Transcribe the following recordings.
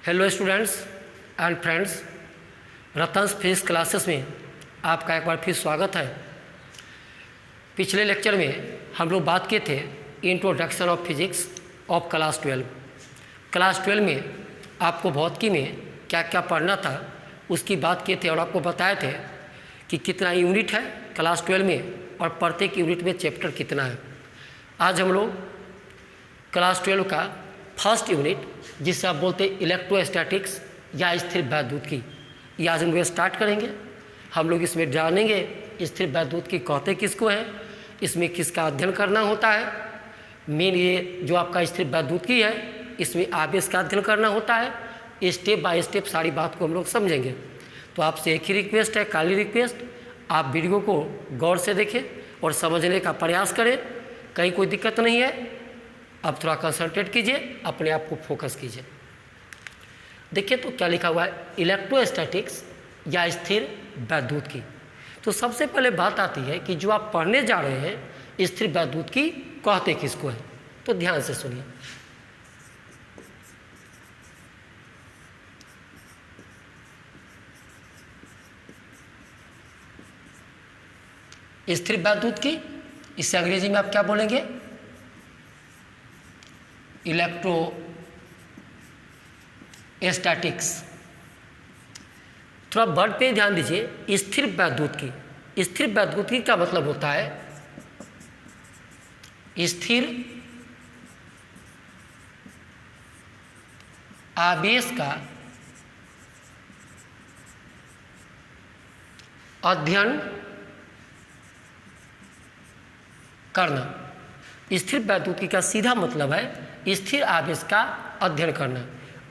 Hello students and friends, Ratan's physics classes में आपका एक बार फिर स्वागत है। पिछले लेक्चर में हम लोग बात किए थे introduction of physics of class 12। Class 12 में आपको भौतिकी में क्या क्या पढ़ना था उसकी बात किए थे और आपको बताए थे कि कितना यूनिट है क्लास 12 में और प्रत्येक यूनिट में चैप्टर कितना है। आज हम लोग क्लास 12 का फर्स्ट यूनिट जिसे आप बोलते हैं इलेक्ट्रोस्टैटिक्स या स्थिर वैद्युतिकी, ये आज हम लोग स्टार्ट करेंगे। हम लोग इसमें जानेंगे स्थिर वैद्युतिकी कहते किसको है, इसमें किसका अध्ययन करना होता है। मेन ये जो आपका स्थिर वैद्युतिकी है इसमें आवेश का अध्ययन करना होता है। स्टेप बाय स्टेप सारी बात को हम लोग समझेंगे। तो आपसे एक ही रिक्वेस्ट है, काली रिक्वेस्ट, आप वीडियो को गौर से देखें और समझने का प्रयास करें। कहीं कोई दिक्कत नहीं है, अब थोड़ा कंसंट्रेट कीजिए, अपने आप को फोकस कीजिए। देखिए तो क्या लिखा हुआ है, इलेक्ट्रोस्टैटिक्स या स्थिर वैद्युतिकी। तो सबसे पहले बात आती है कि जो आप पढ़ने जा रहे हैं स्थिर वैद्युतिकी कहते किसको है। तो ध्यान से सुनिए। स्थिर वैद्युतिकी, इससे अंग्रेजी में आप क्या बोलेंगे, इलेक्ट्रोस्टैटिक्स। थोड़ा वर्ड पे ध्यान दीजिए, स्थिर वैद्युतिकी। स्थिर वैद्युतिकी का मतलब होता है स्थिर आवेश का अध्ययन करना। स्थिर वैद्युतिकी का सीधा मतलब है स्थिर आवेश का अध्ययन करना।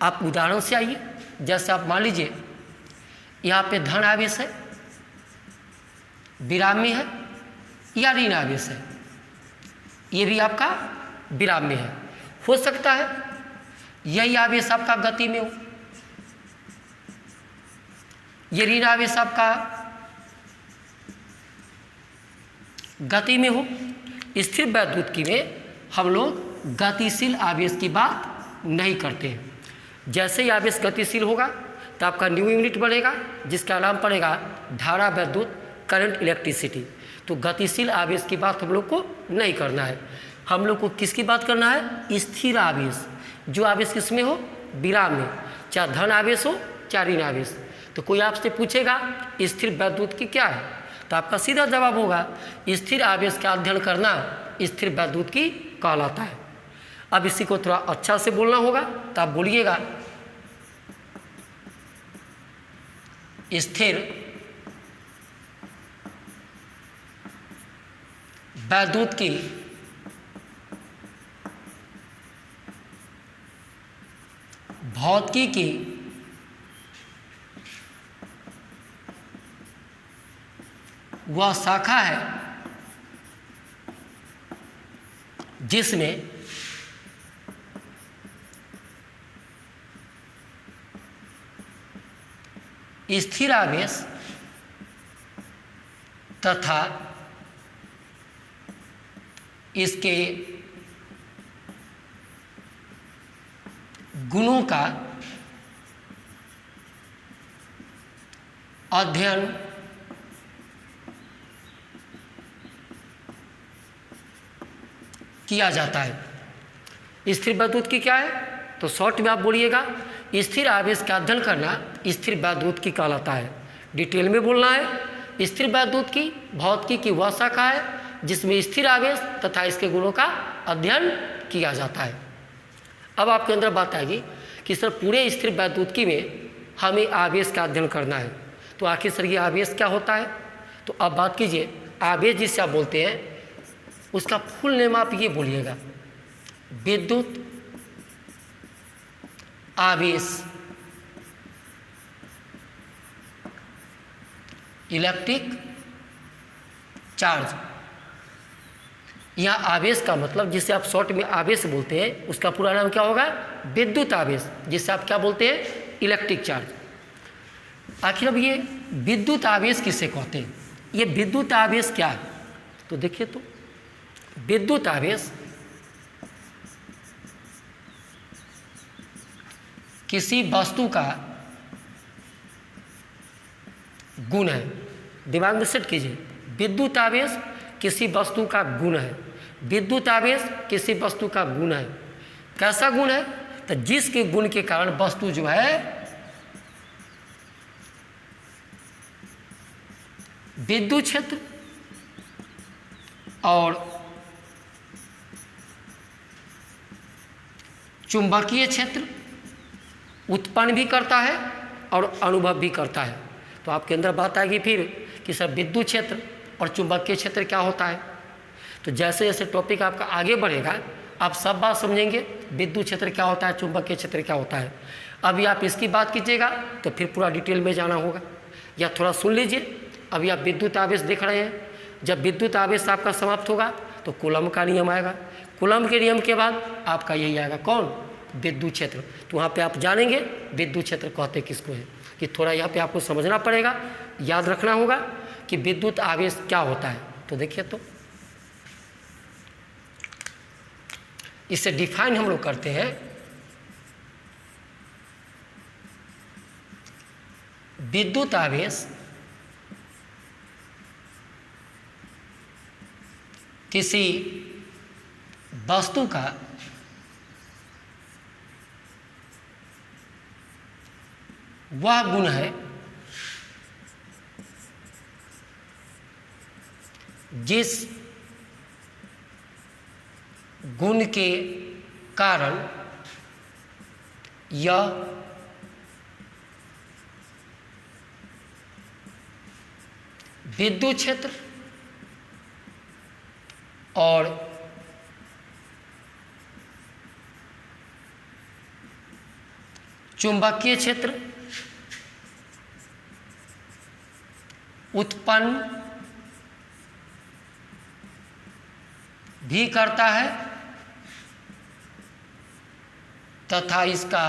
आप उदाहरण से आइए, जैसे आप मान लीजिए यहाँ पे धन आवेश है, विराम में है, या ऋण आवेश है, ये भी आपका विराम में है। हो सकता है यही आवेश आपका गति में हो, ये ऋण आवेश आपका गति में हो। स्थिर वैद्युतिकी में हम लोग गतिशील आवेश की बात नहीं करते हैं। जैसे ही आवेश गतिशील होगा तो आपका न्यू यूनिट बनेगा जिसका नाम पड़ेगा धारा विद्युत, करंट, इलेक्ट्रिसिटी। तो गतिशील आवेश की बात हम लोग को नहीं करना है। हम लोग को किसकी बात करना है, स्थिर आवेश। जो आवेश किस में हो, विराम में, चाहे धन आवेश हो चाहे ऋण आवेश। तो कोई आपसे पूछेगा स्थिर वैद्युतिकी क्या है, तो आपका सीधा जवाब होगा स्थिर आवेश का अध्ययन करना स्थिर वैद्युतिकी कहलाता है। अब इसी को थोड़ा अच्छा से बोलना होगा तो आप बोलिएगा स्थिर वैद्युतिकी भौतिकी की वह शाखा है जिसमें स्थिर आवेश तथा इसके गुणों का अध्ययन किया जाता है। स्थिर वैद्युतिकी क्या है, तो शॉर्ट में आप बोलिएगा स्थिर आवेश का अध्ययन करना स्थिर वैद्युतिकी कहलाता है। डिटेल में बोलना है स्थिर वैद्युतिकी भौतिकी की वह शाखा है जिसमें स्थिर आवेश तथा इसके गुणों का अध्ययन किया जाता है। अब आपके अंदर बात आएगी कि सर पूरे स्थिर वैद्युतिकी में हमें आवेश का अध्ययन करना है, तो आखिर सर ये आवेश क्या होता है। तो अब बात कीजिए, आवेश जिसे आप बोलते हैं उसका फुल नेम आप ये बोलिएगा, विद्युत आवेश, इलेक्ट्रिक चार्ज। यहाँ आवेश का मतलब जिसे आप शॉर्ट में आवेश बोलते हैं उसका पूरा नाम क्या होगा, विद्युत आवेश, जिसे आप क्या बोलते हैं, इलेक्ट्रिक चार्ज। आखिर अब ये विद्युत आवेश किसे कहते हैं, ये विद्युत आवेश क्या है। तो देखिए, तो विद्युत आवेश किसी वस्तु का गुण है। दिमाग में सेट कीजिए, विद्युत आवेश किसी वस्तु का गुण है। विद्युत आवेश किसी वस्तु का गुण है। कैसा गुण है? तो जिसके गुण के कारण वस्तु जो है विद्युत क्षेत्र और चुंबकीय क्षेत्र उत्पन्न भी करता है और अनुभव भी करता है। तो आपके अंदर बात आएगी फिर कि सर विद्युत क्षेत्र और चुंबकीय क्षेत्र क्या होता है। तो जैसे जैसे टॉपिक आपका आगे बढ़ेगा आप सब बात समझेंगे, विद्युत क्षेत्र क्या होता है, चुंबकीय क्षेत्र क्या होता है। अभी आप इसकी बात कीजिएगा तो फिर पूरा डिटेल में जाना होगा, या थोड़ा सुन लीजिए। अभी आप विद्युत आवेश देख रहे हैं, जब विद्युत आवेश आपका समाप्त होगा तो कूलम का नियम आएगा। कूलम के नियम के बाद आपका यही आएगा, कौन? विद्युत क्षेत्र। तो वहाँ पे आप जानेंगे विद्युत क्षेत्र कहते किसको है, कि थोड़ा यहाँ पे आपको समझना पड़ेगा, याद रखना होगा कि विद्युत आवेश क्या होता है। तो देखिए, तो इसे डिफाइन हम लोग करते हैं, विद्युत आवेश किसी वस्तु का वह गुण है जिस गुण के कारण यह विद्युत क्षेत्र और चुंबकीय क्षेत्र उत्पन्न भी करता है तथा इसका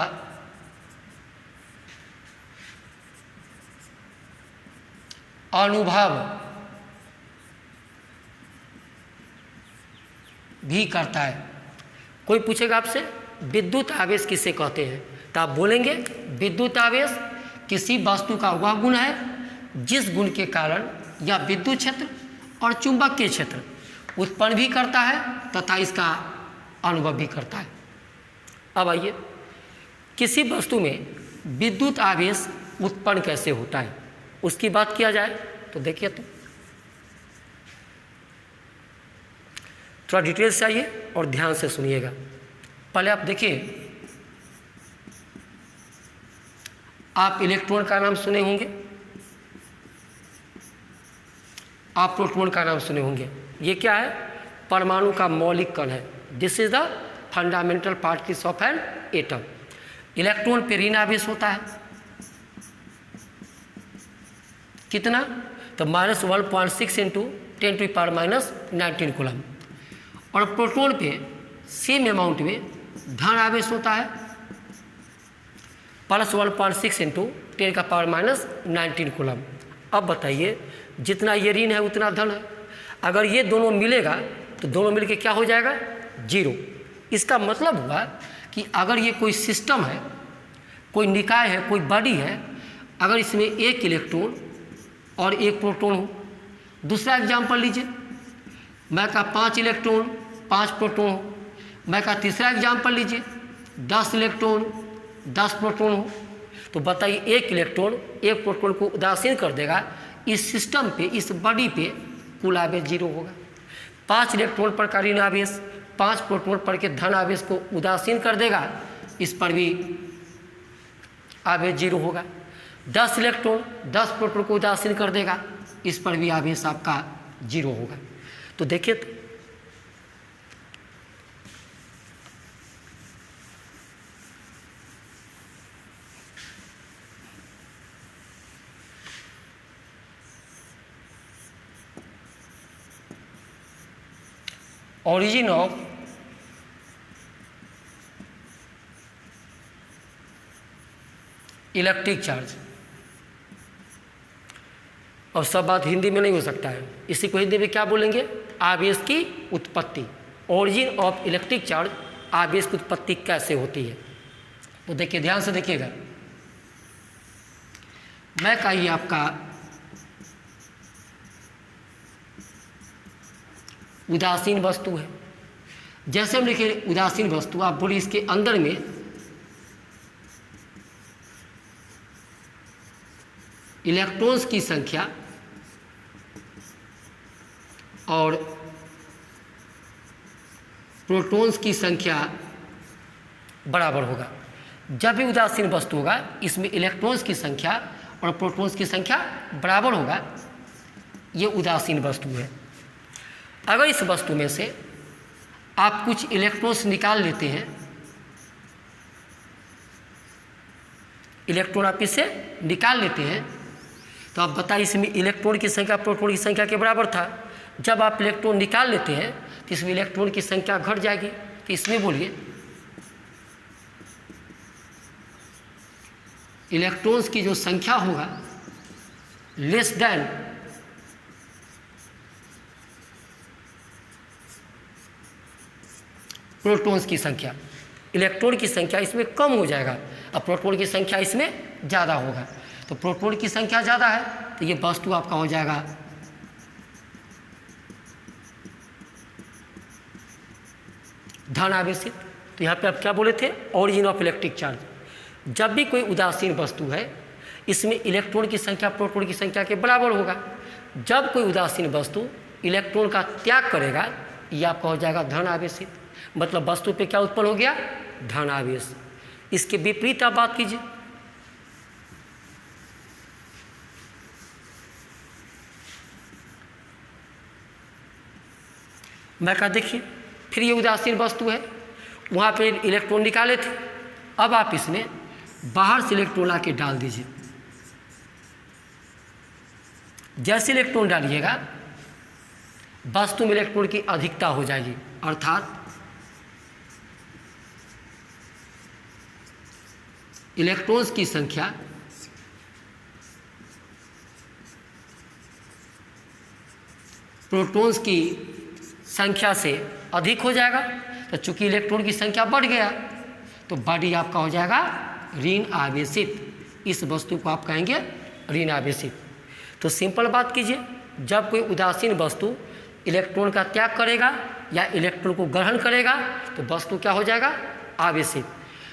अनुभव भी करता है। कोई पूछेगा आपसे विद्युत आवेश किसे कहते हैं, तो आप बोलेंगे विद्युत आवेश किसी वस्तु का वह गुण है जिस गुण के कारण यह विद्युत क्षेत्र और चुंबकीय क्षेत्र उत्पन्न भी करता है तथा इसका अनुभव भी करता है। अब आइए, किसी वस्तु में विद्युत आवेश उत्पन्न कैसे होता है उसकी बात किया जाए तो देखिए, तो थोड़ा डिटेल से आइए और ध्यान से सुनिएगा। पहले आप देखिए, आप इलेक्ट्रॉन का नाम सुने होंगे, आप प्रोटॉन का नाम सुने होंगे। ये क्या है? परमाणु का मौलिक कण है। This is the fundamental particles of an atom. Electron पे ऋण आवेश होता है, कितना? तो -1.6 इंटू 10⁻⁻19 कूलम। और प्रोटॉन पे सेम अमाउंट में धन आवेश होता है, +1.6 इंटू 10⁻⁻19 कूलम। अब बताइए, जितना ये ऋण है उतना धन है। अगर ये दोनों मिलेगा तो दोनों मिलके क्या हो जाएगा? 0। इसका मतलब हुआ कि अगर ये कोई सिस्टम है, कोई निकाय है, कोई बॉडी है, अगर इसमें एक इलेक्ट्रॉन और एक प्रोटॉन हो। दूसरा एग्जाम्पल लीजिए, मैं का 5 इलेक्ट्रॉन 5 प्रोटॉन हो। मैं का तीसरा एग्जाम्पल लीजिए, 10 इलेक्ट्रॉन 10 प्रोटॉन हो। तो बताइए, एक इलेक्ट्रॉन एक प्रोटॉन को उदासीन कर देगा, इस सिस्टम पे, इस बॉडी पे कुल आवेश 0 होगा। 5 इलेक्ट्रॉन पर का ऋण आवेश 5 प्रोटॉन पर के धन आवेश को उदासीन कर देगा, इस पर भी आवेश 0 होगा। 10 इलेक्ट्रॉन 10 प्रोटॉन को उदासीन कर देगा, इस पर भी आवेश आपका 0 होगा। तो देखिए, तो origin of इलेक्ट्रिक चार्ज। और सब बात हिंदी में नहीं हो सकता है, इसी को हिंदी में क्या बोलेंगे? आवेश की उत्पत्ति। ओरिजिन ऑफ इलेक्ट्रिक चार्ज, आवेश की उत्पत्ति कैसे होती है। तो देखिए, ध्यान से देखिएगा, मैं का ही आपका उदासीन वस्तु है। जैसे हम लिखे उदासीन वस्तु, आप बोलिए इसके अंदर में इलेक्ट्रॉन्स की संख्या और प्रोटॉन्स की संख्या बराबर होगा। जब भी उदासीन वस्तु होगा, इसमें इलेक्ट्रॉन्स की संख्या और प्रोटॉन्स की संख्या बराबर होगा, ये उदासीन वस्तु है। अगर इस वस्तु में से आप कुछ इलेक्ट्रॉन्स निकाल लेते हैं, इलेक्ट्रॉन आप इससे निकाल लेते हैं, तो आप बताइए इसमें इलेक्ट्रॉन की संख्या प्रोटॉन की संख्या के बराबर था। जब आप इलेक्ट्रॉन निकाल लेते हैं तो इसमें इलेक्ट्रॉन की संख्या घट जाएगी। तो इसमें बोलिए इलेक्ट्रॉन्स की जो संख्या होगा लेस देन प्रोटॉन्स की संख्या, इलेक्ट्रॉन की संख्या इसमें कम हो जाएगा और प्रोटॉन की संख्या इसमें ज़्यादा होगा। तो प्रोटॉन की संख्या ज़्यादा है तो ये वस्तु आपका हो जाएगा धन आवेशित। तो यहाँ पे आप क्या बोले थे, ऑरिजिन ऑफ इलेक्ट्रिक चार्ज। जब भी कोई उदासीन वस्तु है, इसमें इलेक्ट्रॉन की संख्या प्रोटॉन की संख्या के बराबर होगा। जब कोई उदासीन वस्तु इलेक्ट्रॉन का त्याग करेगा, ये आपका हो जाएगा धन आवेशित। मतलब वस्तु पे क्या उत्पन्न हो गया, धन आवेश। इसके विपरीत आप बात कीजिए, मैं कहा देखिए, फिर ये उदासीन वस्तु है, वहाँ पे इलेक्ट्रॉन निकाले थे, अब आप इसमें बाहर से इलेक्ट्रॉन आके डाल दीजिए। जैसे इलेक्ट्रॉन डालिएगा, वस्तु में इलेक्ट्रॉन की अधिकता हो जाएगी, अर्थात इलेक्ट्रॉन्स की संख्या प्रोटॉन्स की संख्या से अधिक हो जाएगा। तो चूंकि इलेक्ट्रॉन की संख्या बढ़ गया, तो बॉडी आपका हो जाएगा ऋण आवेशित। इस वस्तु को आप कहेंगे ऋण आवेशित। तो सिंपल बात कीजिए, जब कोई उदासीन वस्तु इलेक्ट्रॉन का त्याग करेगा या इलेक्ट्रॉन को ग्रहण करेगा, तो वस्तु क्या हो जाएगा, आवेशित।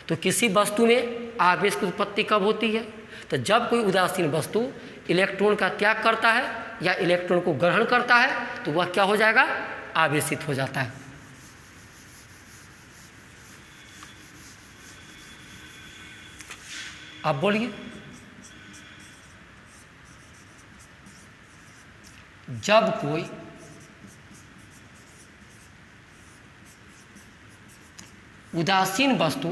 तो किसी वस्तु में आवेश की उत्पत्ति कब होती है, तो जब कोई उदासीन वस्तु इलेक्ट्रॉन का त्याग करता है या इलेक्ट्रॉन को ग्रहण करता है, तो वह क्या हो जाएगा, आवेशित हो जाता है। अब बोलिए, जब कोई उदासीन वस्तु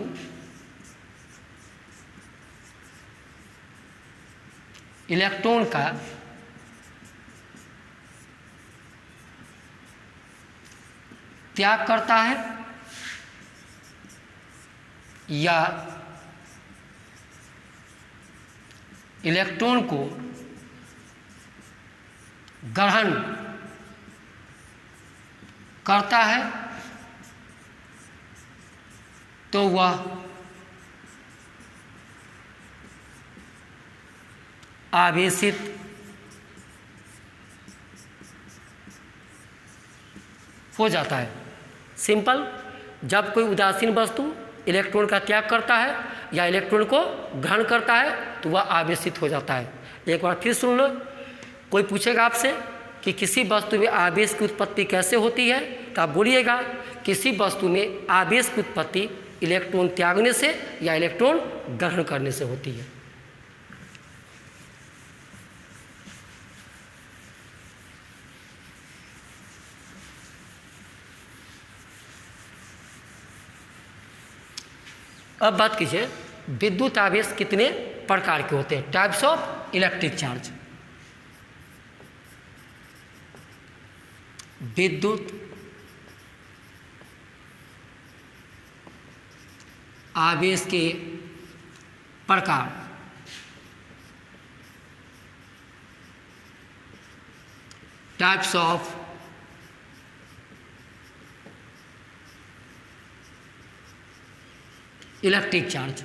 इलेक्ट्रॉन का त्याग करता है या इलेक्ट्रॉन को ग्रहण करता है, तो वह आवेशित हो जाता है। सिंपल, जब कोई उदासीन वस्तु इलेक्ट्रॉन का त्याग करता है या इलेक्ट्रॉन को ग्रहण करता है, तो वह आवेशित हो जाता है। एक बार फिर सुन लो, कोई पूछेगा आपसे कि किसी वस्तु में आवेश की उत्पत्ति कैसे होती है, तो आप बोलिएगा किसी वस्तु में आवेश की उत्पत्ति इलेक्ट्रॉन त्यागने से या इलेक्ट्रॉन ग्रहण करने से होती है। अब बात कीजिए, विद्युत आवेश कितने प्रकार के होते हैं, टाइप्स ऑफ इलेक्ट्रिक चार्ज। विद्युत आवेश के प्रकार, टाइप्स ऑफ इलेक्ट्रिक चार्ज।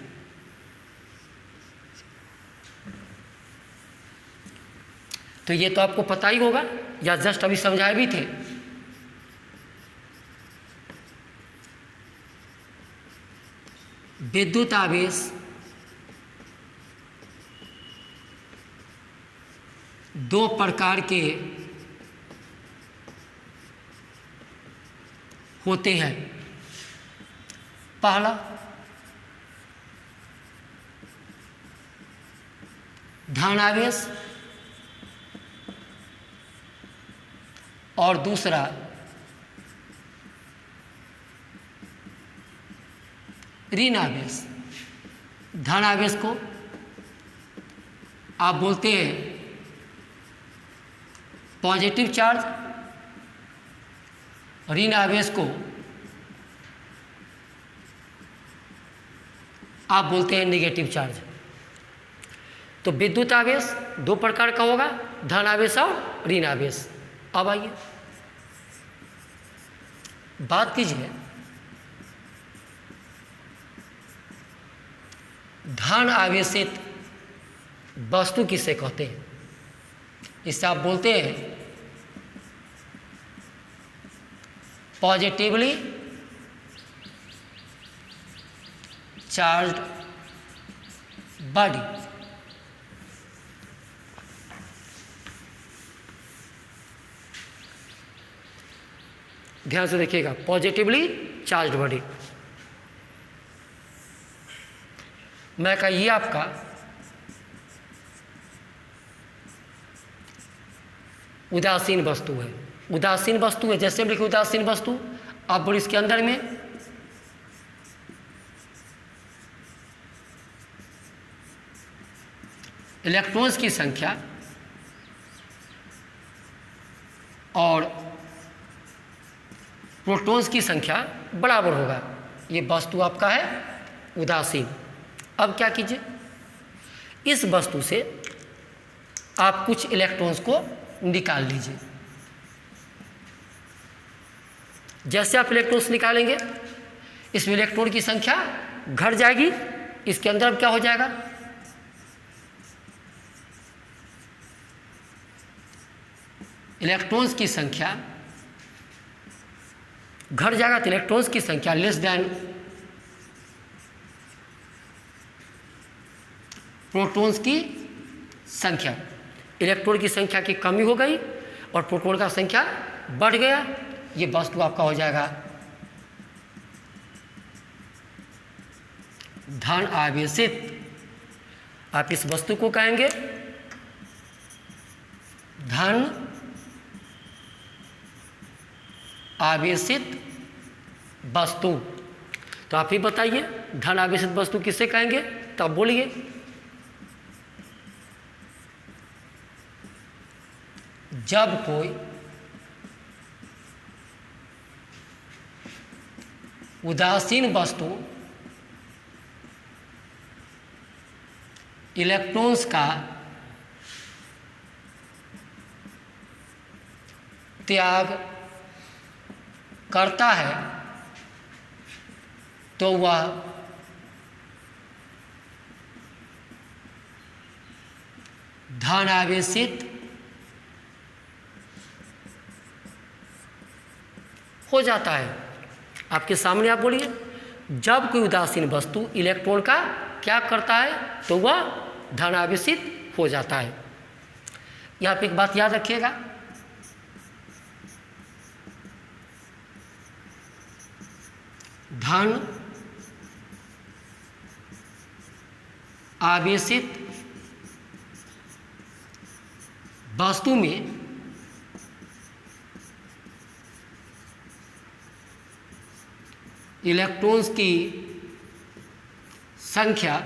तो ये तो आपको पता ही होगा या जस्ट अभी समझाए भी थे। विद्युत आवेश दो प्रकार के होते हैं। पहला धनावेश और दूसरा ऋण आवेश। धन आवेश को आप बोलते हैं पॉजिटिव चार्ज, ऋण आवेश को आप बोलते हैं नेगेटिव चार्ज। तो विद्युत आवेश दो प्रकार का होगा, धन आवेश और ऋण आवेश। अब आइए बात कीजिए धन आवेशित वस्तु किसे कहते हैं। इससे आप बोलते हैं पॉजिटिवली चार्ज्ड बॉडी। ध्यान से देखिएगा, पॉजिटिवली चार्ज्ड बॉडी। मैं कहा ये आपका उदासीन वस्तु है। उदासीन वस्तु है, जैसे हम लिखे उदासीन वस्तु, अब और इसके अंदर में इलेक्ट्रॉन्स की संख्या और प्रोटॉन्स की संख्या बराबर होगा। ये वस्तु आपका है उदासीन। अब क्या कीजिए, इस वस्तु से आप कुछ इलेक्ट्रॉन्स को निकाल लीजिए। जैसे आप इलेक्ट्रॉन्स निकालेंगे, इसमें इलेक्ट्रॉन की संख्या घट जाएगी। इसके अंदर अब क्या हो जाएगा, इलेक्ट्रॉन्स की संख्या घट जाएगा। तो इलेक्ट्रॉन्स की संख्या लेस देन प्रोटॉन्स की संख्या। इलेक्ट्रॉन की संख्या की कमी हो गई और प्रोटॉन का संख्या बढ़ गया। ये वस्तु आपका हो जाएगा धन आवेशित। आप इस वस्तु को कहेंगे धन आवेशित वस्तु। तो आप ही बताइए धन आवेशित वस्तु किसे कहेंगे, तो आप बोलिए। जब कोई उदासीन वस्तु इलेक्ट्रॉन्स का त्याग करता है तो वह धन आवेशित हो जाता है। आपके सामने आप बोलिए, जब कोई उदासीन वस्तु इलेक्ट्रॉन का क्या करता है तो वह धन आवेशित हो जाता है। यहाँ पे एक बात याद रखिएगा, धन आवेशित वस्तु में इलेक्ट्रॉन्स की संख्या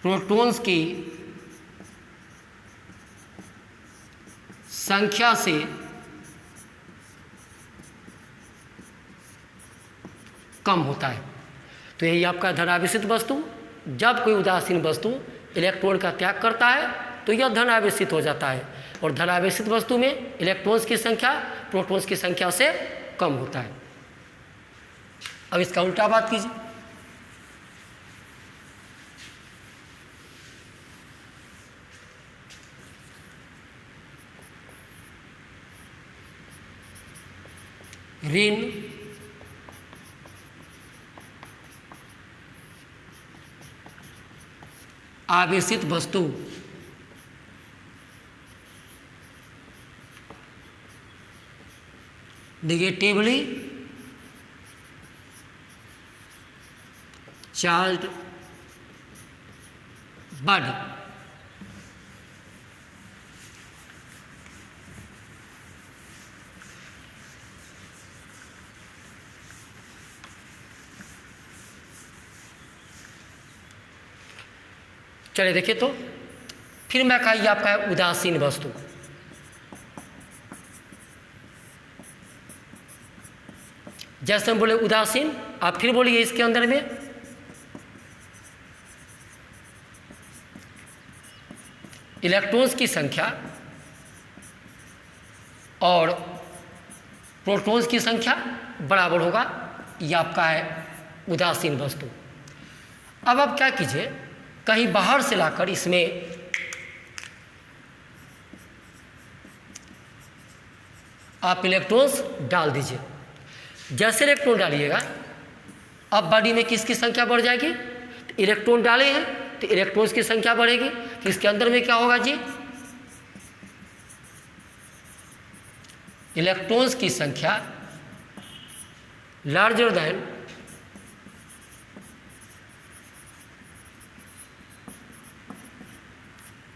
प्रोटॉन्स की संख्या से कम होता है। तो यही आपका धन आवेशित वस्तु, जब कोई उदासीन वस्तु इलेक्ट्रॉन का त्याग करता है तो यह धन आवेशित हो जाता है। और धन आवेशित वस्तु में इलेक्ट्रॉन्स की संख्या प्रोटॉन्स की संख्या से कम होता है। अब इसका उल्टा बात कीजिए, ऋण आवेशित वस्तु नेगेटिवली चार्ज्ड बॉडी। चलिए देखिए, तो फिर मैं कहा, ये आपका है उदासीन वस्तु। जैसे हम बोले उदासीन, आप फिर बोलिए इसके अंदर में इलेक्ट्रॉन्स की संख्या और प्रोटॉन्स की संख्या बराबर होगा, ये आपका है उदासीन वस्तु। अब आप क्या कीजिए, कहीं बाहर से लाकर इसमें आप इलेक्ट्रॉन्स डाल दीजिए। जैसे इलेक्ट्रॉन डालिएगा, अब बॉडी में किसकी संख्या बढ़ जाएगी? तो इलेक्ट्रॉन डाले हैं तो इलेक्ट्रॉन्स की संख्या बढ़ेगी, तो इसके अंदर में क्या होगा जी? इलेक्ट्रॉन्स की संख्या लार्जर देन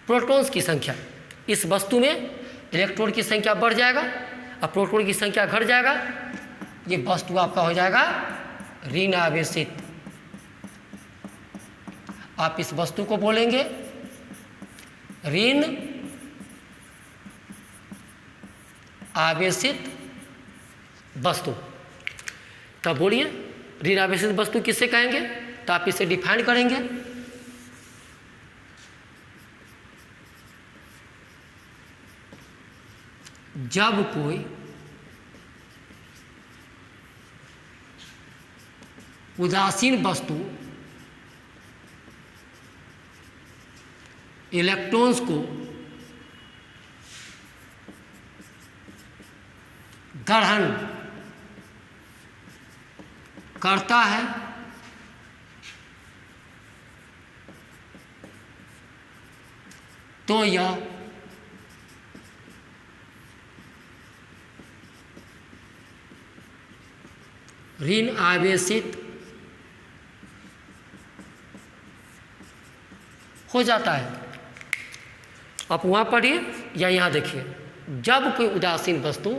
प्रोटॉन्स की संख्या। इस वस्तु में इलेक्ट्रॉन की संख्या बढ़ जाएगा और प्रोटॉन की संख्या घट जाएगा। ये वस्तु आपका हो जाएगा ऋण आवेशित। आप इस वस्तु को बोलेंगे ऋण आवेशित वस्तु। तब बोलिए ऋण आवेशित वस्तु किसे कहेंगे? तो आप इसे डिफाइन करेंगे, जब कोई उदासीन वस्तु इलेक्ट्रॉन्स को ग्रहण करता है तो यह ऋण आवेशित हो जाता है। आप वहाँ पढ़िए या यहाँ देखिए, जब कोई उदासीन वस्तु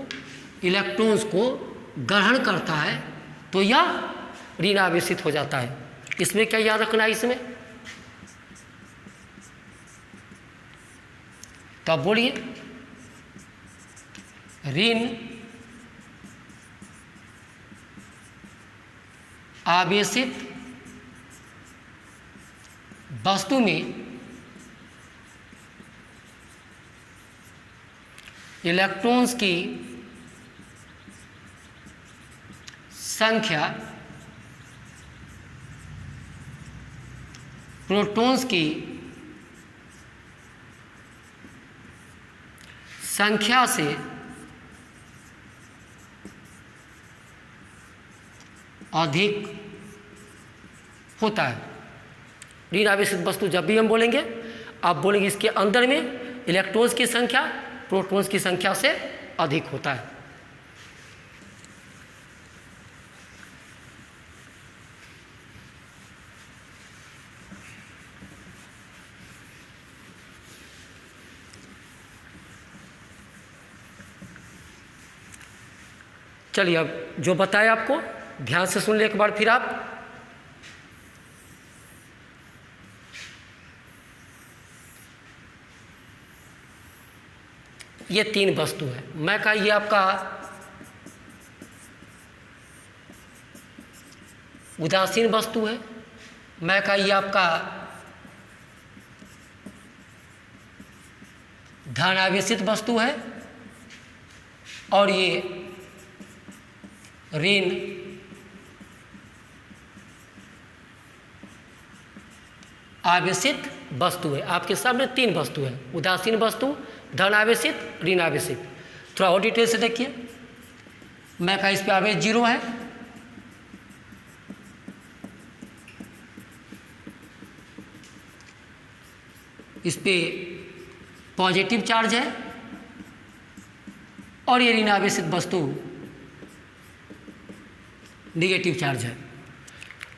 इलेक्ट्रॉन्स को ग्रहण करता है तो यह ऋण आवेशित हो जाता है। इसमें क्या याद रखना है? इसमें तो आप बोलिए ऋण आवेशित वस्तु में इलेक्ट्रॉन्स की संख्या प्रोटॉन्स की संख्या से अधिक होता है। ऋण आवेशित वस्तु जब भी हम बोलेंगे, आप बोलेंगे इसके अंदर में इलेक्ट्रॉन्स की संख्या प्रोटॉन्स की संख्या से अधिक होता है। चलिए, अब जो बताया आपको ध्यान से सुन ले एक बार फिर आप। ये तीन वस्तु है। मैं कहा ये आपका उदासीन वस्तु है, मैं कहा ये आपका धन आवेशित वस्तु है, और ये ऋण आवेशित वस्तु है। आपके सामने तीन वस्तु है, उदासीन वस्तु, धन आवेशित, ऋण आवेशित। थोड़ा और डिटेल से देखिए। मैं कहा इस पे आवेश 0 है, इस पे पॉजिटिव चार्ज है और ये ऋण आवेशित वस्तु निगेटिव चार्ज है।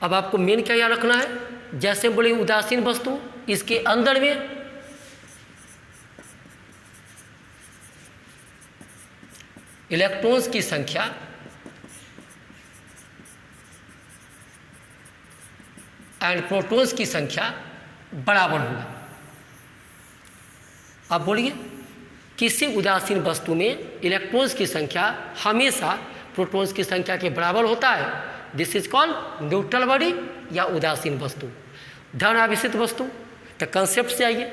अब आपको मेन क्या याद रखना है, जैसे बोले उदासीन वस्तु, इसके अंदर में इलेक्ट्रॉन्स की संख्या एंड प्रोटॉन्स की संख्या बराबर होगा। आप बोलिए किसी उदासीन वस्तु में इलेक्ट्रॉन्स की संख्या हमेशा प्रोटॉन्स की संख्या के बराबर होता है। This is called neutral body या उदासीन वस्तु। धन आवेशित वस्तु, तो कंसेप्ट से आइए,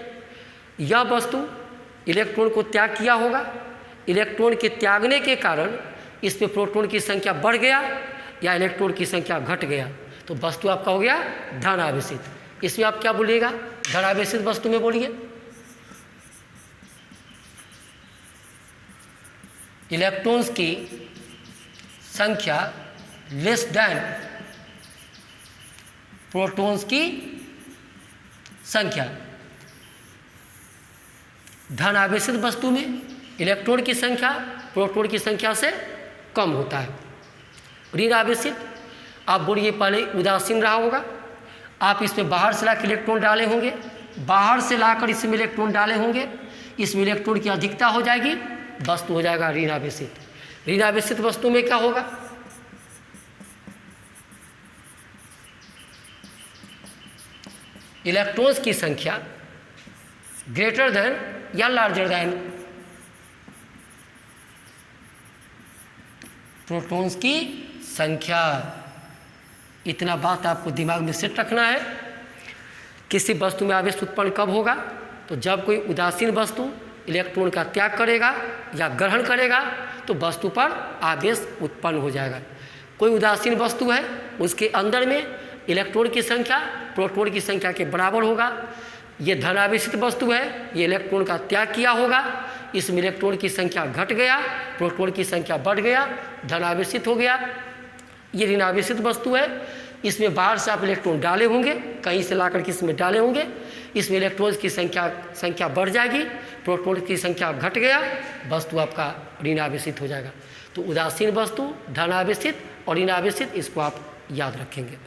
यह वस्तु इलेक्ट्रॉन को त्याग किया होगा, इलेक्ट्रॉन के त्यागने के कारण इसमें प्रोटॉन की संख्या बढ़ गया या इलेक्ट्रॉन की संख्या घट गया, तो वस्तु आपका हो गया धन आवेशित। इसमें आप क्या बोलिएगा, धन आवेशित वस्तु में बोलिए इलेक्ट्रॉन्स की संख्या लेस देन प्रोटॉन्स की संख्या। धन आवेशित वस्तु में इलेक्ट्रॉन की संख्या प्रोटॉन की संख्या से कम होता है। ऋण आवेशित, आप बोलिए पहले उदासीन रहा होगा, आप इसमें बाहर से लाकर इलेक्ट्रॉन डाले होंगे, बाहर से लाकर इसमें इलेक्ट्रॉन डाले होंगे, इसमें इलेक्ट्रॉन की अधिकता हो जाएगी, वस्तु हो जाएगा ऋण आवेशित। ऋण आवेशित वस्तु में क्या होगा, इलेक्ट्रॉन्स की संख्या ग्रेटर देन या लार्जर देन प्रोटॉन्स की संख्या। इतना बात आपको दिमाग में सेट रखना है। किसी वस्तु में आवेश उत्पन्न कब होगा, तो जब कोई उदासीन वस्तु इलेक्ट्रॉन का त्याग करेगा या ग्रहण करेगा तो वस्तु पर आवेश उत्पन्न हो जाएगा। कोई उदासीन वस्तु है, उसके अंदर में इलेक्ट्रॉन की संख्या प्रोटॉन की संख्या के बराबर होगा। ये धन आवेशित वस्तु है, ये इलेक्ट्रॉन का त्याग किया होगा, इसमें इलेक्ट्रॉन की संख्या घट गया, प्रोटॉन की संख्या बढ़ गया, धन आवेशित हो गया। ये ऋण आवेशित वस्तु है, इसमें बाहर से आप इलेक्ट्रॉन डाले होंगे, कहीं से लाकर के इसमें डाले होंगे, इसमें इलेक्ट्रॉन्स की संख्या बढ़ जाएगी, प्रोटॉन की संख्या घट गया, वस्तु आपका ऋण आवेशित हो जाएगा। तो उदासीन वस्तु, धन आवेशित और ऋण आवेशित, इसको आप याद रखेंगे।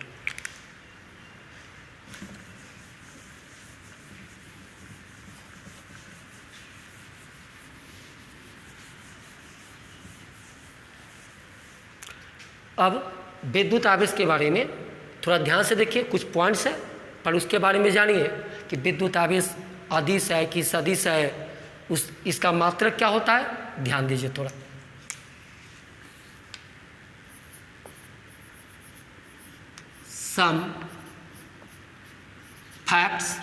अब विद्युत आवेश के बारे में थोड़ा ध्यान से देखिए, कुछ पॉइंट्स हैं, पर उसके बारे में जानिए कि विद्युत आवेश अदिश है कि सदिश है, इसका मात्रक क्या होता है, ध्यान दीजिए थोड़ा। Some facts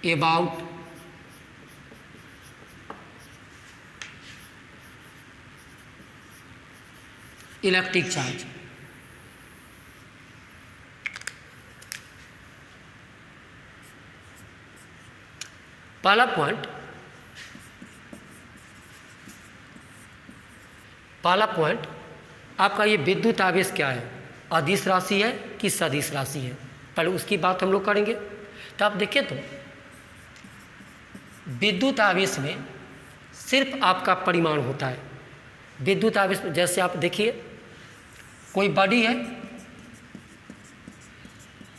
about electric charge. पहला पॉइंट आपका ये विद्युत आवेश क्या है, अदिश राशि है कि सदिश राशि है, पहले उसकी बात हम लोग करेंगे। तो आप देखिए, तो विद्युत आवेश में सिर्फ आपका परिमाण होता है। विद्युत आवेश में जैसे आप देखिए, कोई बॉडी है,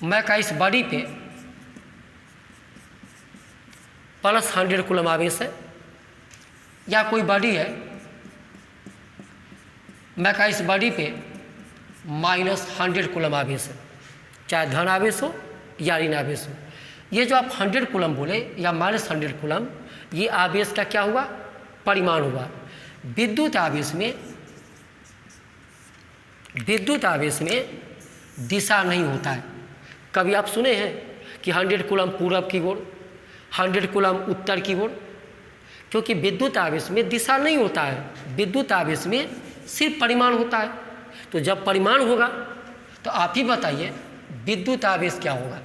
मैं का इस बॉडी पे प्लस 100 कूलम आवेश है, या कोई बॉडी है, मैं का इस बॉडी पे माइनस 100 कूलम आवेश है, चाहे धन आवेश हो या ऋण आवेश हो। ये जो आप 100 कूलम बोले या माइनस 100 कूलम, ये आवेश का क्या हुआ, परिमाण हुआ। विद्युत आवेश में दिशा नहीं होता है। कभी आप सुने हैं कि 100 कूलम पूरब की ओर, 100 कूलम उत्तर की ओर, क्योंकि विद्युत आवेश में दिशा नहीं होता है। विद्युत आवेश में सिर्फ परिमाण होता है। तो जब परिमाण होगा तो आप ही बताइए विद्युत आवेश क्या होगा,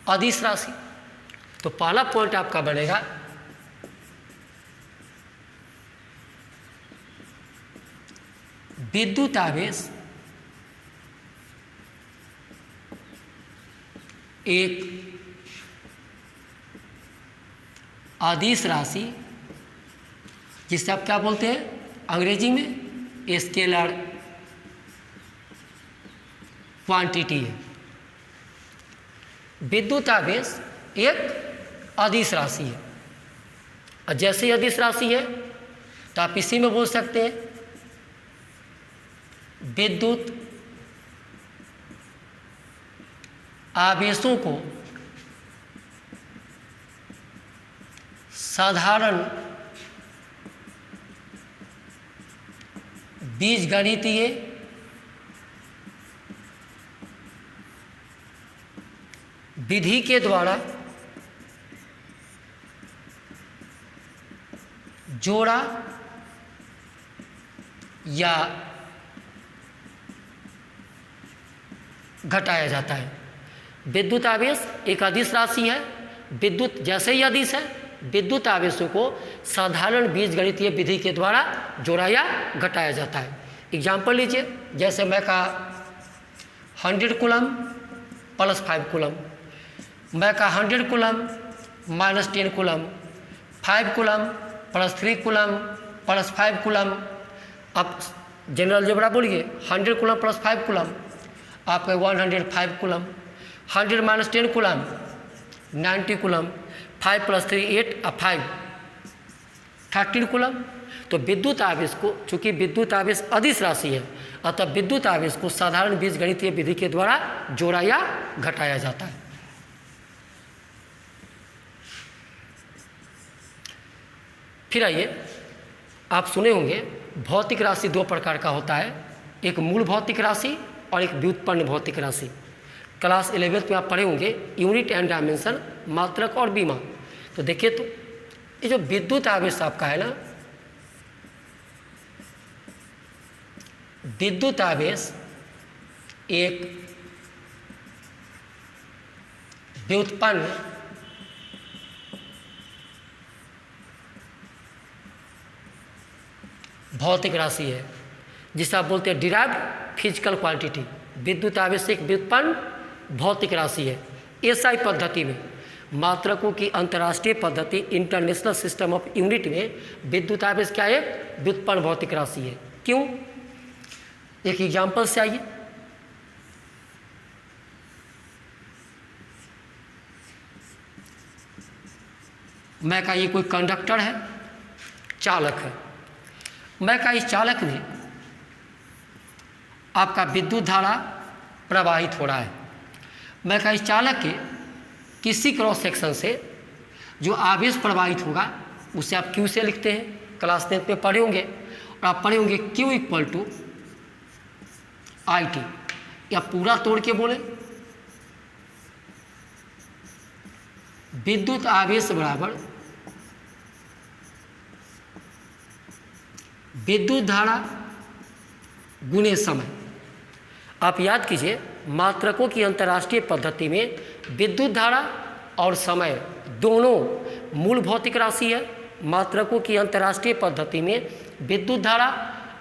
अदिश राशि। तो पहला पॉइंट आपका बनेगा विद्युत आवेश एक अदिश राशि, जिसे आप क्या बोलते हैं अंग्रेजी में स्केलर क्वांटिटी है। विद्युत आवेश एक अदिश राशि है, और जैसे ही अदिश राशि है तो आप इसी में बोल सकते हैं विद्युत आवेशों को साधारण बीजगणितीय विधि के द्वारा जोड़ा या घटाया जाता है। विद्युत आवेश एक अदिश राशि है। विद्युत जैसे ही अदिश है, विद्युत आवेशों को साधारण बीजगणितीय विधि के द्वारा जोड़ा या घटाया जाता है। एग्जाम्पल लीजिए, जैसे मैं कहा 100 कूलम प्लस 5 कूलम, मैं कहा 100 coulomb minus 10 coulomb, 5 coulomb plus 3 coulomb plus 5 coulomb. अब जनरल अलजेब्रा बोलिए, 100 कूलम प्लस 5 कूलम आपका 105 coulomb, 100 minus 10 coulomb 90 coulomb, 5 plus 3 8 और 5 13 कूलम। तो विद्युत आवेश को, चूंकि विद्युत आवेश अदिश राशि है, अतः विद्युत आवेश को साधारण बीजगणितीय विधि के द्वारा जोड़ा या घटाया जाता है। फिर आइए, आप सुने होंगे भौतिक राशि दो प्रकार का होता है, एक मूल भौतिक राशि और एक व्युत्पन्न भौतिक राशि। क्लास 11th में आप पढ़े होंगे यूनिट एंड डायमेंशन, मात्रक और बीमा। तो देखिए, तो ये जो विद्युत आवेश आपका है ना, विद्युत आवेश एक व्युत्पन्न भौतिक राशि है, जिसे आप बोलते हैं डिराइव्ड फिजिकल क्वांटिटी। विद्युत आवेश एक व्युत्पन्न भौतिक राशि है। एसआई पद्धति में, मात्रकों की अंतर्राष्ट्रीय पद्धति इंटरनेशनल सिस्टम ऑफ यूनिट में विद्युत आवेश क्या है? व्युत्पन्न भौतिक राशि है। क्यों? एक एग्जाम्पल से आइए। मैं कहा ये कोई कंडक्टर है, चालक है। मैं कहा इस चालक में आपका विद्युत धारा प्रवाहित हो रहा है। मैं कहा इस चालक के किसी क्रॉस सेक्शन से जो आवेश प्रवाहित होगा उसे आप क्यू से लिखते हैं, क्लास 10 में पढ़े होंगे। और आप पढ़े होंगे Q equal to I T, या पूरा तोड़ के बोले विद्युत आवेश बराबर विद्युत धारा गुणे समय। आप याद कीजिए, मात्रकों की अंतर्राष्ट्रीय पद्धति में विद्युत धारा और समय दोनों मूल भौतिक राशि है। मात्रकों की अंतर्राष्ट्रीय पद्धति में विद्युत धारा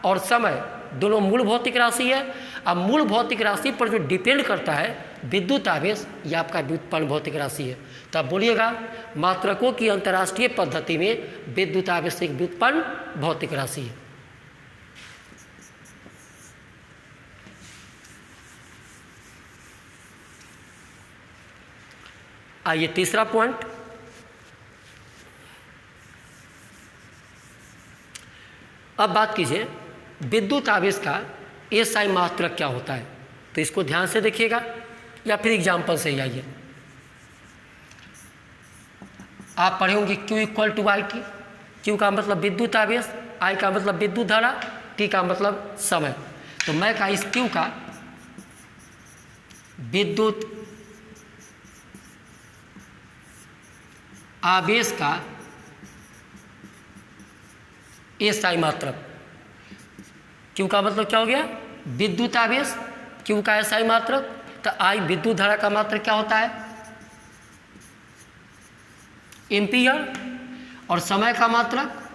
और समय दोनों मूल भौतिक राशि है। अब मूल भौतिक राशि पर जो डिपेंड करता है विद्युत आवेश, यह आपका व्युत्पन्न भौतिक राशि है। तो आप बोलिएगा मात्रकों की अंतर्राष्ट्रीय पद्धति में विद्युत आवेश एक व्युत्पन्न भौतिक राशि है। आइए तीसरा पॉइंट, अब बात कीजिए विद्युत आवेश का एसआई मात्रक क्या होता है। तो इसको ध्यान से देखिएगा या फिर एग्जाम्पल से ही आइए। आप पढ़े होंगे Q equal to I T. Q का मतलब विद्युत आवेश, आई का मतलब विद्युत धारा, टी का मतलब समय। तो मैं कहा इस क्यू का विद्युत आवेश का एसआई मात्रक। क्यू का मतलब क्या हो गया? विद्युत आवेश, क्यू का एसआई मात्रक। तो आई विद्युत धारा का मात्रक क्या होता है? एम्पियर, और समय का मात्रक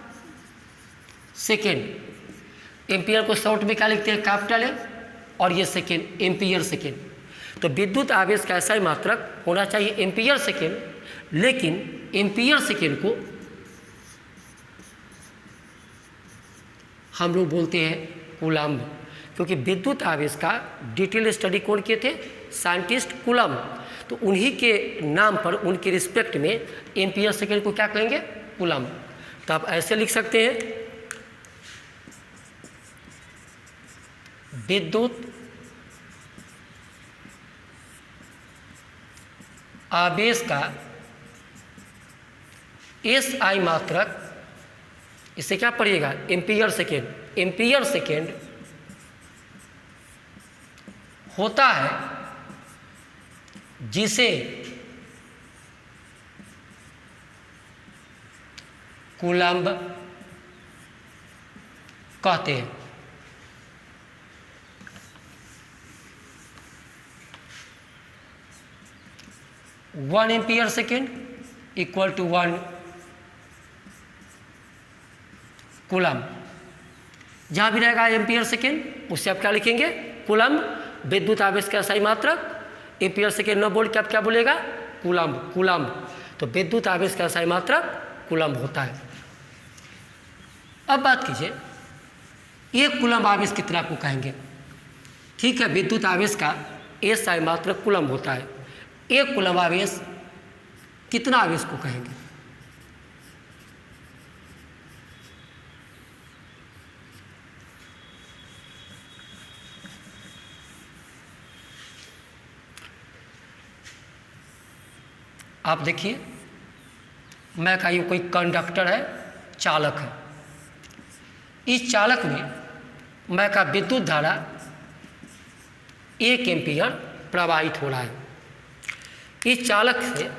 सेकेंड। एम्पियर को शॉर्ट में क्या लिखते हैं, कैपिटल ए, और ये सेकेंड, एम्पियर सेकेंड। तो विद्युत आवेश का ऐसा ही मात्रक होना चाहिए एम्पियर सेकेंड, लेकिन एम्पियर सेकेंड को हम लोग बोलते हैं कूलम्ब, क्योंकि विद्युत आवेश का डिटेल स्टडी कौन किए थे, साइंटिस्ट कूलम्ब। तो उन्हीं के नाम पर, उनके रिस्पेक्ट में एम्पियर सेकेंड को क्या कहेंगे, कूलम्ब। तो आप ऐसे लिख सकते हैं, विद्युत आवेश का SI मात्रक, इससे क्या पढ़िएगा, एम्पियर सेकेंड। एम्पियर सेकेंड होता है जिसे कूलम्ब कहते हैं। One ampere second equal to 1 coulomb. जहाँ भी रहेगा एम्पियर सेकेंड, उससे आप क्या लिखेंगे, कूलम्ब। विद्युत आवेश का SI मात्रक, एम्पियर सेकेंड न बोल के आप क्या बोलेगा, कूलम्ब, कूलम्ब। तो विद्युत आवेश का SI मात्रक कूलम्ब होता है। अब बात कीजिए, एक कूलम्ब आवेश कितना को कहेंगे। ठीक है, विद्युत आवेश का SI मात्रक कूलम्ब होता है, एक कूलम्ब आवेश कितना आवेश को कहेंगे। आप देखिए, मैं कहिए कोई कंडक्टर है, चालक है। इस चालक में मैं का विद्युत धारा 1 एम्पियर प्रवाहित हो रहा है। इस चालक से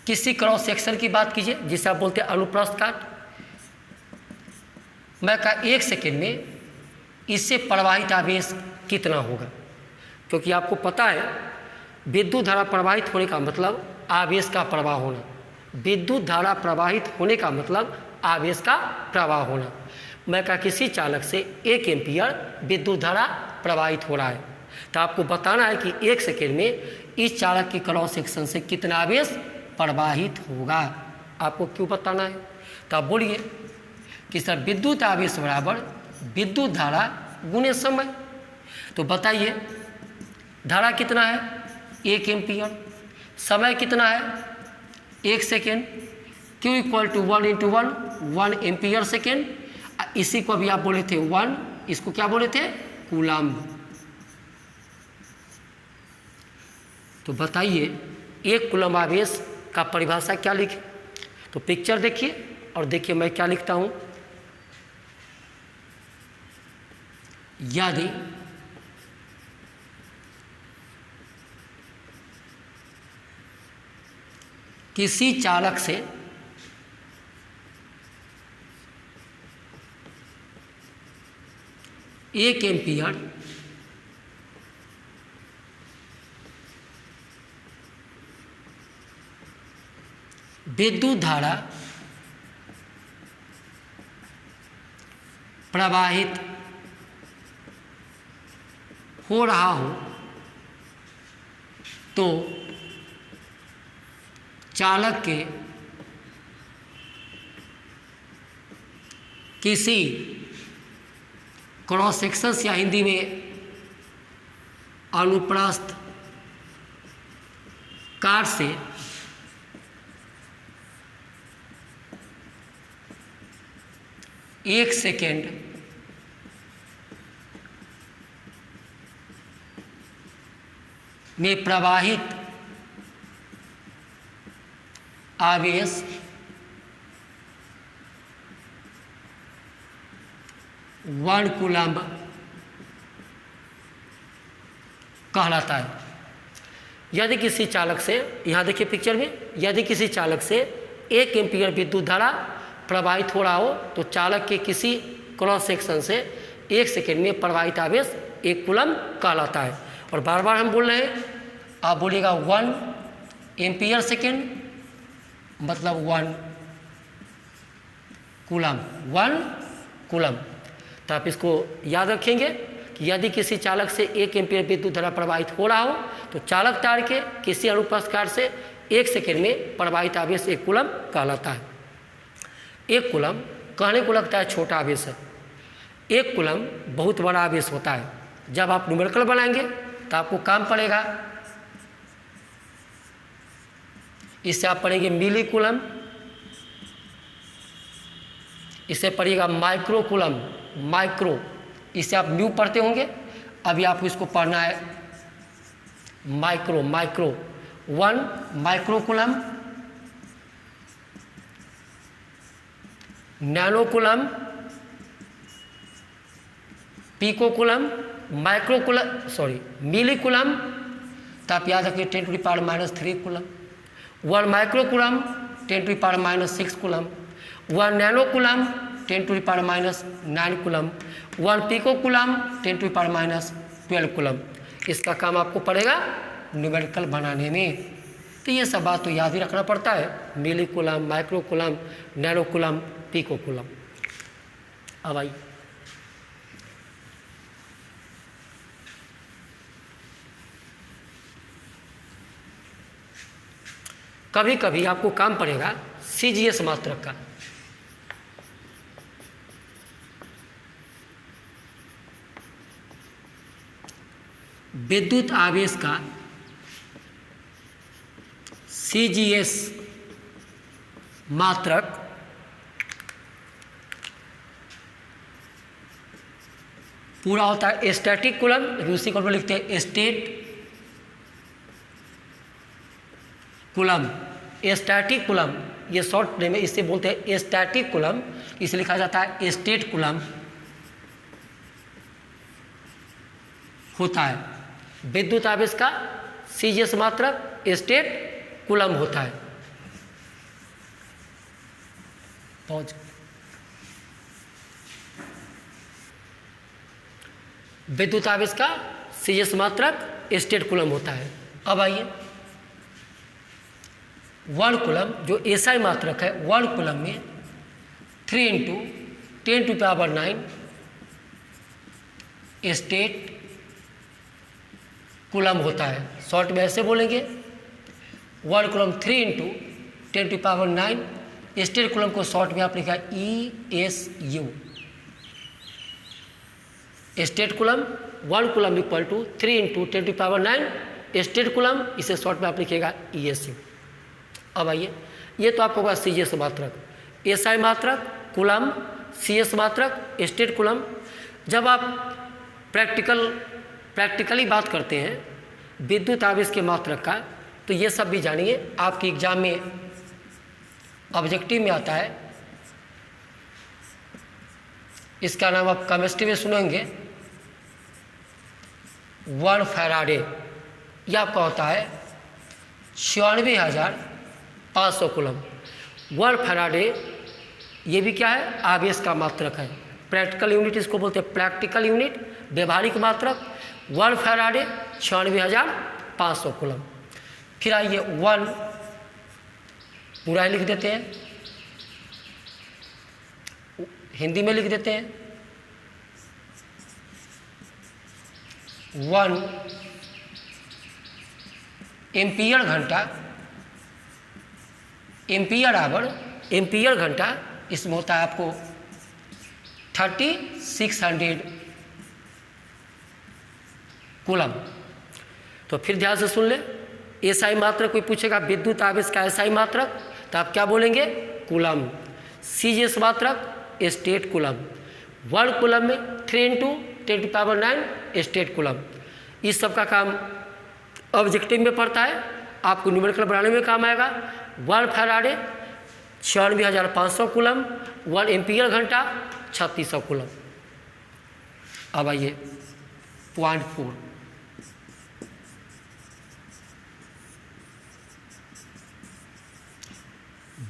किसी क्रॉस सेक्शन की बात कीजिए, जिसे आप बोलते हैं अनुप्रस्थ काट। मैं का 1 सेकेंड में इससे प्रवाहित आवेश कितना होगा, क्योंकि आपको पता है विद्युत धारा प्रवाहित होने का मतलब आवेश का प्रवाह होना। विद्युत धारा प्रवाहित होने का मतलब आवेश का प्रवाह होना। मैं का किसी चालक से 1 एम्पियर विद्युत धारा प्रवाहित हो रहा है, तो आपको बताना है कि 1 सेकेंड में इस चालक के क्रॉस सेक्शन से कितना आवेश प्रवाहित होगा। आपको क्यों बताना है, तो आप बोलिए कि सर विद्युत आवेश बराबर विद्युत धारा गुणे समय। तो बताइए धारा कितना है, 1 एम्पियर, समय कितना है 1 second, Q equal to 1 into 1 ampere second. इसी को अभी आप बोले थे 1, इसको क्या बोले थे, कूलम्ब। तो बताइए एक कूलम्ब आवेश का परिभाषा क्या लिखे। तो पिक्चर देखिए और देखिए मैं क्या लिखता हूँ। यदि किसी चालक से एक एम्पियर विद्युत धारा प्रवाहित हो रहा हो तो चालक के किसी क्रॉस सेक्शन या हिंदी में अनुप्रस्थ काट से एक सेकेंड में प्रवाहित आवेश 1 कूलम्ब कहलाता है। यदि किसी चालक से, यहाँ देखिए पिक्चर में, यदि किसी चालक से 1 एम्पियर विद्युत धारा प्रवाहित हो रहा हो तो चालक के किसी क्रॉस सेक्शन से 1 सेकेंड में प्रवाहित आवेश 1 कूलम्ब कहलाता है। और बार बार हम बोल रहे हैं, आप बोलिएगा 1 एम्पियर सेकेंड मतलब 1 कूलम्ब, 1 कूलम्ब। तो आप इसको याद रखेंगे कि यदि किसी चालक से 1 एम्पीयर विद्युत धारा प्रवाहित हो रहा हो तो चालक तार के किसी अनुप्रस्थ से 1 सेकेंड में प्रवाहित आवेश 1 कूलम कहलाता है। 1 कूलम कहने को लगता है छोटा आवेश है, 1 कूलम बहुत बड़ा आवेश होता है। जब आप न्यूमेरिकल बनाएंगे तो आपको काम पड़ेगा, इससे आप पढ़ेंगे मिली कूलम, इससे पढ़िएगा माइक्रो कूलम, माइक्रो, इससे आप न्यू पढ़ते होंगे, अभी आपको इसको पढ़ना है micro, micro 1 micro coulomb, nano coulomb, pico coulomb, micro coulomb, milli coulomb, तो आप याद रखिए 10⁻³ coulomb, 1 micro coulomb 10⁻⁶ coulomb, 1 nano coulomb 10⁻⁹ coulomb, 1 pico coulomb 10⁻12 coulomb. इसका काम आपको पड़ेगा न्यूमेरिकल बनाने में। तो ये सब बात तो याद ही रखना पड़ता है, milli coulomb, micro coulomb, nano coulomb, pico coulomb. अब आइए कभी कभी आपको काम पड़ेगा CGS मात्रक का। विद्युत आवेश का CGS मात्रक पूरा होता है स्टैटिक कूलम, उसी को लिखते हैं स्टेट कूलम, स्टैटिक कूलम, ये शॉर्ट नेम है, इससे बोलते हैं स्टैटिक कूलम, इसे लिखा जाता है स्टेट कूलम होता है। विद्युत आवेश का CGS मात्रक स्टेट कूलम होता है। पहुंच विद्युत आवेश का CGS मात्रक स्टेट कूलम होता है। अब आइए 1 कूलम जो SI मात्रक है, 1 कूलम में 3 × 10⁹ स्टेट कूलम होता है। शॉर्ट में ऐसे बोलेंगे 1 कूलम 3 × 10⁹ स्टेट कूलम को शॉर्ट में आप लिखा ESU। Stat coulomb 1 coulomb equal to 3 × 10⁹ stat coulomb, इसे शॉर्ट में आप लिखिएगा ESU। अब आइए, ये तो आपको होगा CGS मात्रक, SI मात्रक, कूलम, CS मात्रक, स्टेट कूलम। जब आप प्रैक्टिकली बात करते हैं विद्युत आवेश के मात्रक का, तो ये सब भी जानिए, आपके एग्जाम में ऑब्जेक्टिव में आता है। इसका नाम आप केमिस्ट्री में सुनेंगे 1 फैराडे, यह आपका होता है 96,500 कूलम। 1 फैराडे ये भी क्या है, आवेश का मात्रक है। प्रैक्टिकल यूनिट इसको बोलते हैं, प्रैक्टिकल यूनिट, व्यवहारिक मात्रक 1 फैराडे 96,500 कूलम। फिर आइए 1 पूरा लिख देते हैं, हिंदी में लिख देते हैं 1 एम्पियर घंटा, एम्पियर आवर, एम्पियर घंटा, इसमें होता है आपको 3600 कूलम। तो फिर ध्यान से सुन ले, SI मात्रक कोई पूछेगा विद्युत आवेश का SI मात्रक, तो आप क्या बोलेंगे, कूलम। CGS मात्रक स्टेट कूलम, 1 कूलम में 3 × 10⁹ स्टेट कूलम। इस सब का काम ऑब्जेक्टिव में पड़ता है, आपको न्यूमेरिकल बनाने में काम आएगा। 1 फैराडे 96,500 कूलम, 1 एम्पियर घंटा 3600 कूलम। अब आइए पॉइंट 4,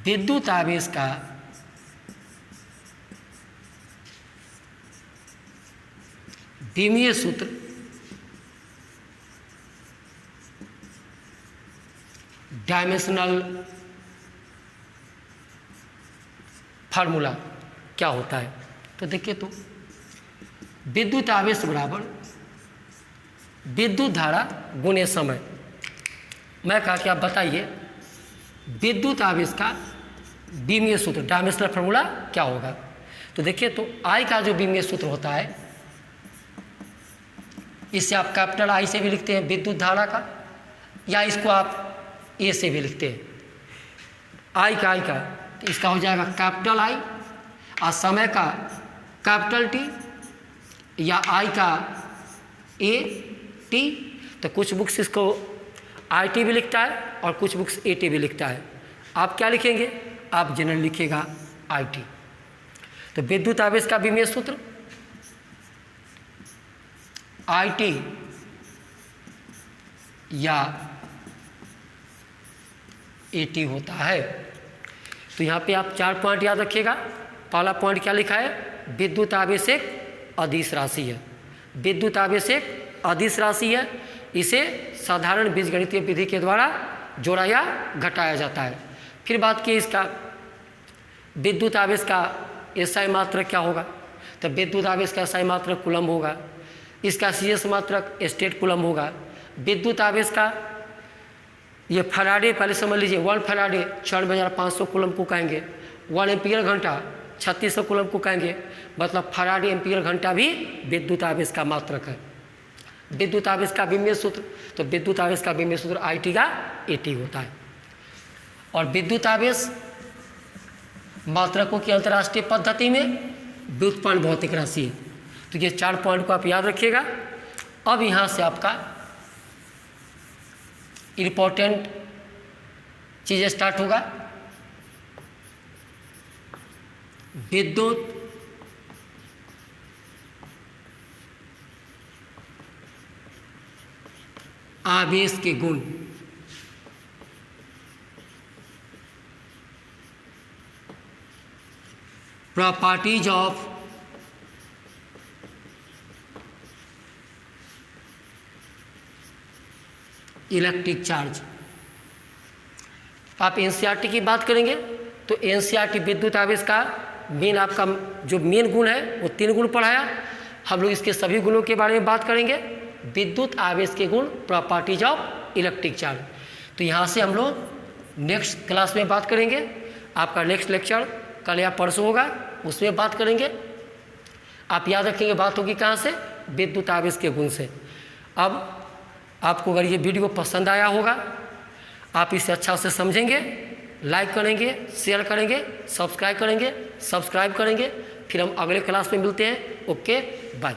विद्युत आवेश का विमीय सूत्र डायमेंशनल फार्मूला क्या होता है। तो देखिए, तो विद्युत आवेश बराबर विद्युत धारा गुणे समय। मैं कहा कि आप बताइए विद्युत आवेश का बीमीय सूत्र, डायमेंशनल फार्मूला क्या होगा। तो देखिए, तो आई का जो बीमीय सूत्र होता है, इसे आप कैपिटल आई से भी लिखते हैं विद्युत धारा का, या इसको आप ए से भी लिखते हैं आई का। तो इसका हो जाएगा कैपिटल आई, और समय का कैपिटल टी, या आई का ए टी। तो कुछ बुक्स इसको आई टी भी लिखता है और कुछ बुक्स ए टी भी लिखता है। आप क्या लिखेंगे? आप जनरल लिखिएगा आई टी। तो विद्युत आवेश का बीमीय सूत्र आई टी या ए टी होता है। तो यहाँ पे आप 4 पॉइंट याद रखिएगा। पहला पॉइंट क्या लिखा है? विद्युत आवेश एक अदिश राशि है। विद्युत आवेश एक अदिश राशि है, इसे साधारण बीजगणितीय विधि के द्वारा जोड़ा या घटाया जाता है। फिर बात की इसका विद्युत आवेश का एसआई मात्रक क्या होगा। तो विद्युत आवेश का एसआई मात्रक कूलम्ब होगा, इसका सीएस मात्रक स्टेट कूलम्ब होगा। विद्युत आवेश का ये फैराडे, पहले समझ लीजिए 1 फैराडे 94,500 कूलम्ब को कहेंगे। 1 एम्पीयर घंटा 3600 कूलम्ब को कहेंगे। मतलब फैराडे एम्पीयर घंटा भी विद्युत आवेश का मात्रक है। विद्युत आवेश का बीमीय सूत्र, तो विद्युत आवेश का बीमीय सूत्र आई टी का ए टी होता है। और विद्युत आवेश मात्रकों की अंतर्राष्ट्रीय पद्धति में व्युत्पन्न भौतिक राशि है। तो ये 4 पॉइंट को आप याद रखिएगा। अब यहाँ से आपका इम्पोर्टेंट चीज़ें स्टार्ट होगा। विद्युत आवेश के गुण। Properties of electric charge. आप एनसीईआरटी की बात करेंगे तो एनसीईआरटी विद्युत आवेश का मेन, आपका जो मेन गुण है वो 3 गुण पढ़ाया। हम लोग इसके सभी गुणों के बारे में बात करेंगे। विद्युत आवेश के गुण, प्रॉपर्टीज ऑफ इलेक्ट्रिक चार्ज। तो यहाँ से हम लोग नेक्स्ट क्लास में बात करेंगे। आपका नेक्स्ट लेक्चर कल या परसों होगा, उसमें बात करेंगे। आप याद रखेंगे, बात होगी कहाँ से? विद्युत आवेश के गुण से। अब आपको अगर ये वीडियो पसंद आया होगा, आप इसे अच्छा से समझेंगे, लाइक करेंगे, शेयर करेंगे, सब्सक्राइब करेंगे। फिर हम अगले क्लास में मिलते हैं। Okay, bye.